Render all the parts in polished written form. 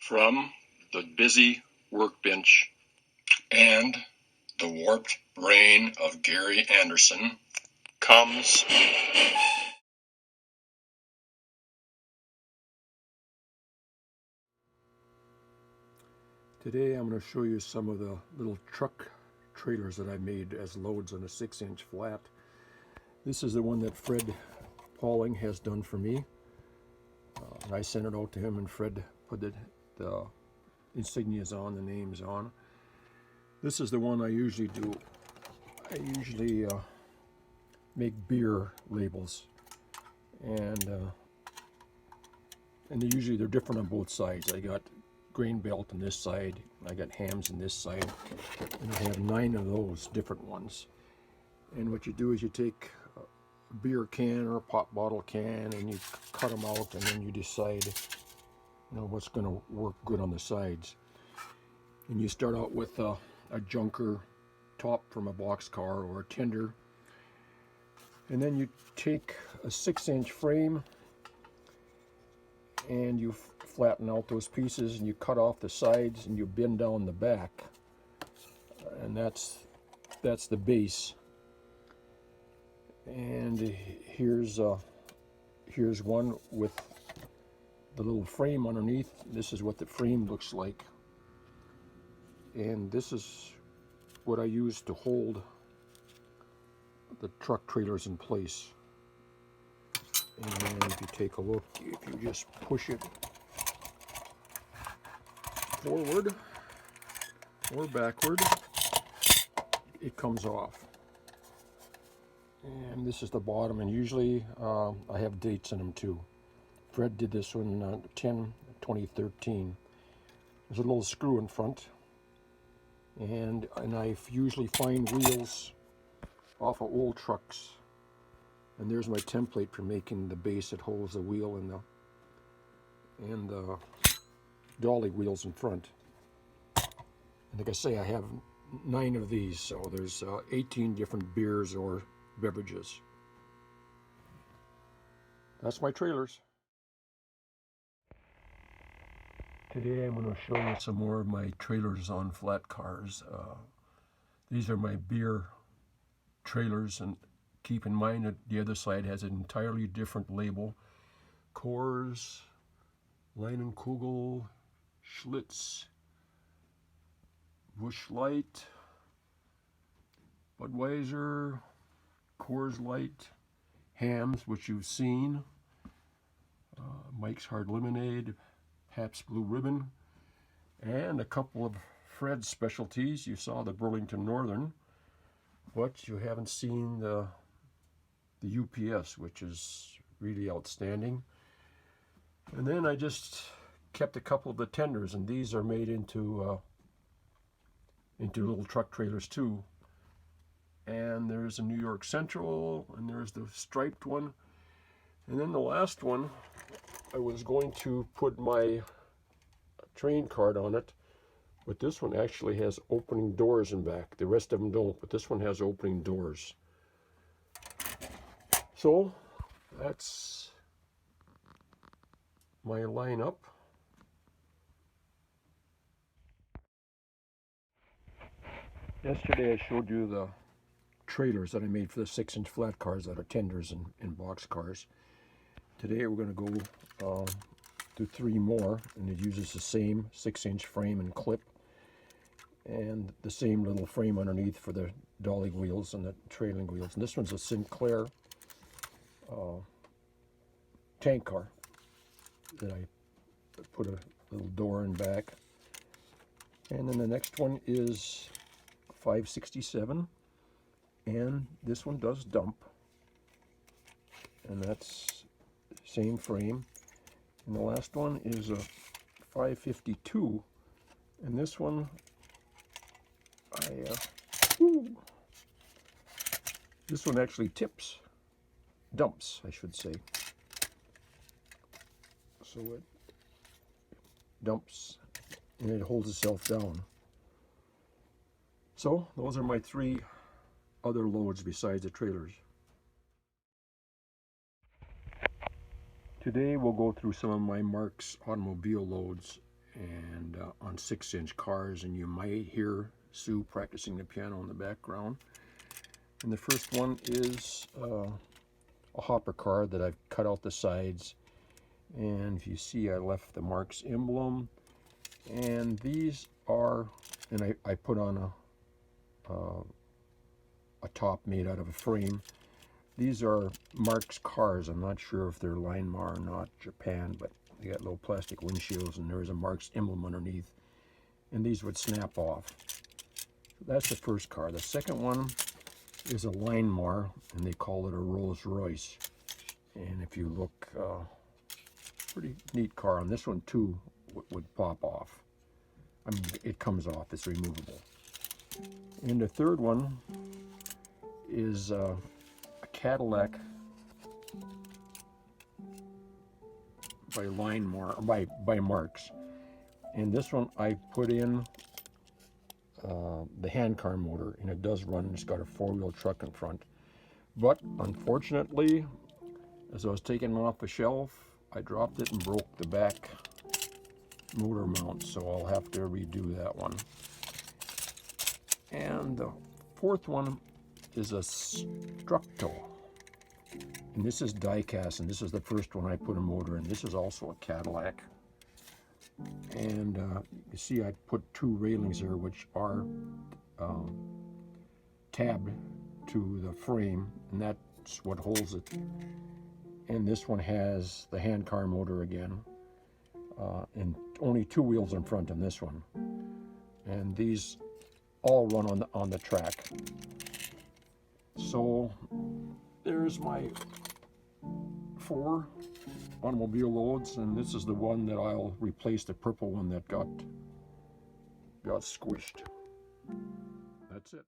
From the busy workbench and the warped brain of Gary Anderson comes Today I'm going to show you some of the little truck trailers that I made as loads on a 6-inch flat. This is the one that Fred Pauling has done for me. And I sent it out to him, and Fred put the insignias on, the names on. This is the one I usually do. I usually make beer labels, and they're different on both sides. I got grain belt on this side, I got hams on this side, and I have 9 of those different ones. And what you do is you take a beer can or a pop bottle can and you cut them out, and then you decide what's going to work good on the sides. And you start out with a junker top from a boxcar or a tender, and then you take a 6-inch frame and you flatten out those pieces, and you cut off the sides and you bend down the back, and that's the base. And here's one with the little frame underneath. This is what the frame looks like, and this is what I use to hold the truck trailers in place. And if you take a look, if you just push it forward or backward, it comes off. And this is the bottom, and usually I have dates in them too. Fred did this one 10/2013. There's a little screw in front, and I usually find wheels off of old trucks, and there's my template for making the base that holds the wheel and the dolly wheels in front. And like I say, I have 9 of these, so there's 18 different beers or beverages. That's my trailers. Today I'm going to show you some more of my trailers on flat cars. These are my beer trailers, and keep in mind that the other side has an entirely different label. Coors, Leinenkugel, Schlitz, Busch Light, Budweiser, Coors Light, Hams, which you've seen, Mike's Hard Lemonade, Pabst Blue Ribbon, and a couple of Fred's specialties. You saw the Burlington Northern, but you haven't seen the UPS, which is really outstanding. And then I just kept a couple of the tenders, and these are made into little truck trailers too. And there's a New York Central, and there's the striped one. And then the last one, I was going to put my train card on it, but this one actually has opening doors in back. The rest of them don't, but this one has opening doors. So that's my lineup. Yesterday I showed you the trailers that I made for the 6-inch flat cars that are tenders and box cars. Today we're going to go do 3 more, and it uses the same 6-inch frame and clip, and the same little frame underneath for the dolly wheels and the trailing wheels. And this one's a Sinclair tank car that I put a little door in back. And then the next one is 567, and this one does dump, and that's same frame. And the last one is a 552, and this one this one actually dumps, I should say. So it dumps and it holds itself down. So those are my 3 other loads besides the trailers. Today we'll go through some of my Marx automobile loads, and on 6-inch cars, and you might hear Sue practicing the piano in the background. And the first one is a hopper car that I've cut out the sides, and if you see, I left the Marx emblem, and these are, and I put on a top made out of a frame. These are Marx cars. I'm not sure if they're Linemar or not, Japan, but they got little plastic windshields, and there's a Marx emblem underneath, and these would snap off. So that's the first car. The second one is a Linemar, and they call it a Rolls Royce. And if you look, pretty neat car. On this one too would pop off. I mean, it comes off, it's removable. And the third one is a Cadillac by Linemar, by Marx. And this one I put in the handcar motor, and it does run. It's got a 4-wheel truck in front. But unfortunately, as I was taking it off the shelf, I dropped it and broke the back motor mount, so I'll have to redo that one. And the fourth one is a Structo, and this is die-cast, and this is the first one I put a motor in. This is also a Cadillac, and you see I put 2 railings there, which are tabbed to the frame, and that's what holds it. And this one has the handcar motor again, and only 2 wheels in front on this one. And these all run on the track. So there's my 4 automobile loads, and this is the one that I'll replace the purple one that got squished. That's it.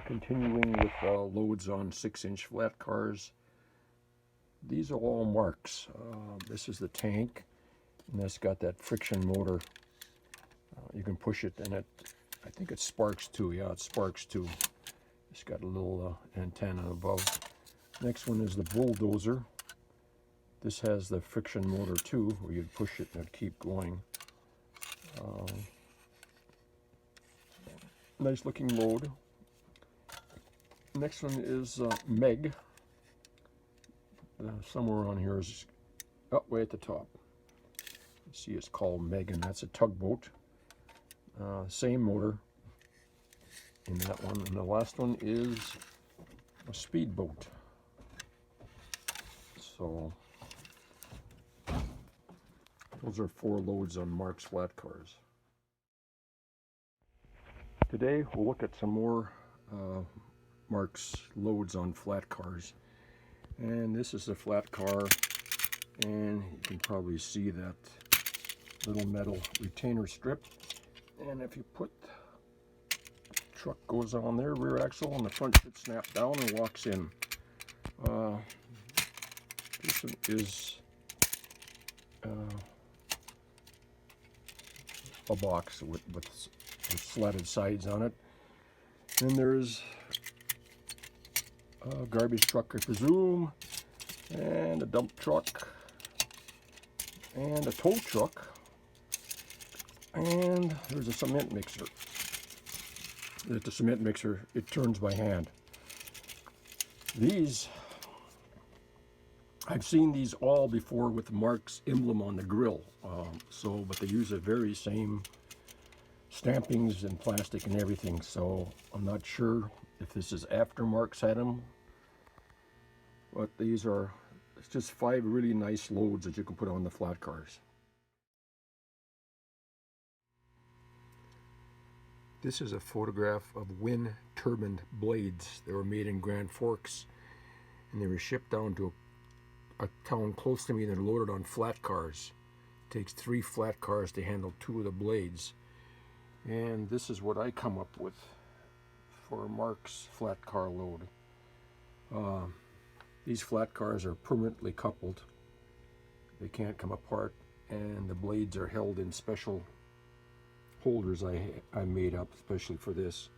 Continuing with loads on 6-inch flat cars. These are all Marx. This is the tank, and that's got that friction motor. You can push it, and I think it sparks too. Yeah, it sparks too. It's got a little antenna above. Next one is the bulldozer. This has the friction motor too, where you'd push it and it'd keep going. Nice looking load. Next one is Meg. Somewhere on here is way at the top. You see, it's called Meg, and that's a tugboat. Same motor in that one, and the last one is a speedboat. So those are 4 loads on Marx flat cars. Today we'll look at some more Marx loads on flat cars. And this is a flat car, and you can probably see that little metal retainer strip. And if you put, truck goes on there, rear axle, and the front should snap down and walks in. This one is a box with slatted sides on it. Then there's a garbage truck, I presume, and a dump truck, and a tow truck, and there's a cement mixer. The cement mixer, it turns by hand. These, I've seen these all before with the Marx emblem on the grill. But they use the very same stampings and plastic and everything. So I'm not sure if this is after Marx had them. But these are, it's just 5 really nice loads that you can put on the flat cars. This is a photograph of wind turbine blades. They were made in Grand Forks, and they were shipped down to a town close to me that are loaded on flat cars. It takes 3 flat cars to handle 2 of the blades. And this is what I come up with for a Marx flat car load. These flat cars are permanently coupled. They can't come apart, and the blades are held in special holders I made up especially for this.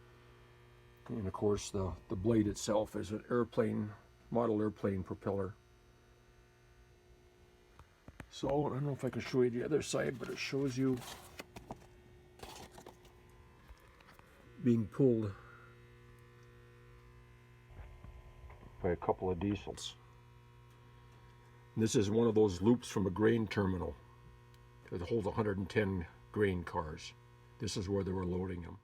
And of course the blade itself is an model airplane propeller. So I don't know if I can show you the other side, but it shows you being pulled by a couple of diesels. And this is one of those loops from a grain terminal that holds 110 grain cars. This is where they were loading them.